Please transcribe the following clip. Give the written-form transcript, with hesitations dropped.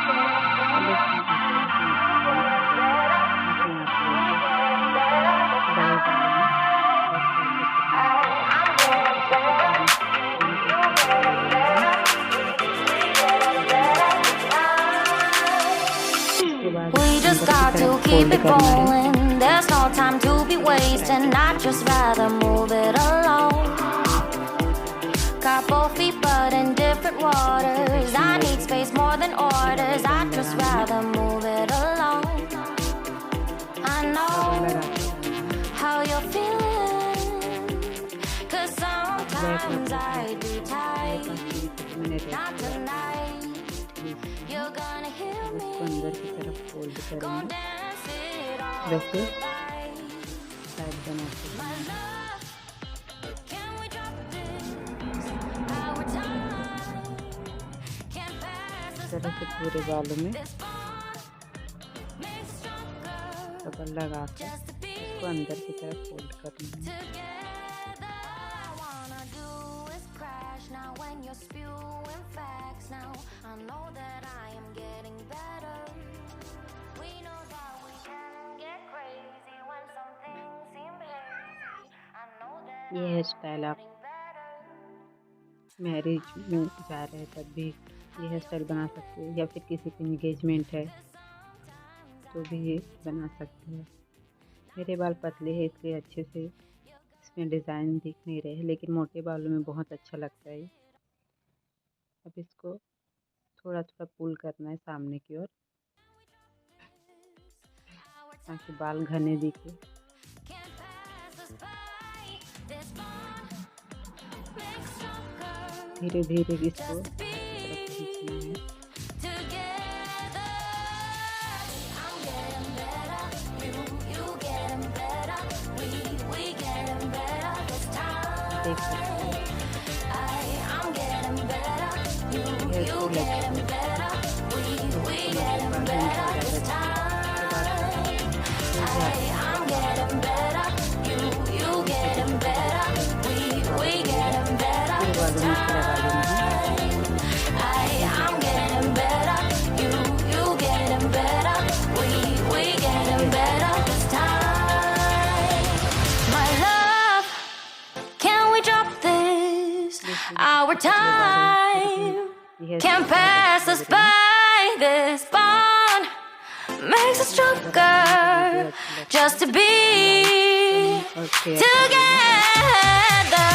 पहले इसमें डाई डालेंगे हेयर स्टाइल करते समय। इसको पानी उसके बाद We just अंदर की got to तरफ keep फोल्ड it करना है। rolling. There's no time to be wasting. I'd just rather move it alone. Got both feet but in different waters. I need space more than orders. I'd just rather move it alone. I know how you're feeling, 'cause sometimes I'd be tight. Not tonight. You're gonna hear me. उसको अंदर की तरफ fold Go करेंगे, dance it all वैसे night. Side बनाते My हैं। love, can we drop this? Our time can't pass इस us तरह से पूरे by. बालों में This bond makes stronger. Cover लगा कर Just to be उसको अंदर की तरफ फोल्ड करना है। together. All I wanna do is crash now when you're spewing facts. Now I know that I am getting better. We know that we can get crazy when some things seem hazy. I know that ये I hair am style आप getting better. Marriage में जा रहे हैं तब भी ये hair style बना सकते हैं, या फिर किसी की इंगेजमेंट है तो भी ये बना सकते हैं। मेरे बाल पतले हैं इसलिए अच्छे से इसमें डिज़ाइन दिख नहीं रहे हैं, लेकिन मोटे बालों में बहुत अच्छा लगता है। अब इसको थोड़ा थोड़ा पुल करना है सामने की ओर, ताकि बाल घने दिखे। Can't pass us by. This bond makes stronger. धीरे धीरे इसको Just to बाहर be की तरफ खींचना है। together. I'm getting better. You getting better. We getting better this time. देख सकते हैं I'm getting better. Hair You fall अच्छा getting है। better. We इसको getting बाल better हमेशा this ज़्यादा time. उसके बाद I'm getting better. You getting better. We getting better पूरे this बालों में इसको लगा लेंगे। I'm getting better. You getting better. We getting better this time. My love, can we drop this? Our time ये can't pass us by. This bond makes us stronger. Just to be और फिर together.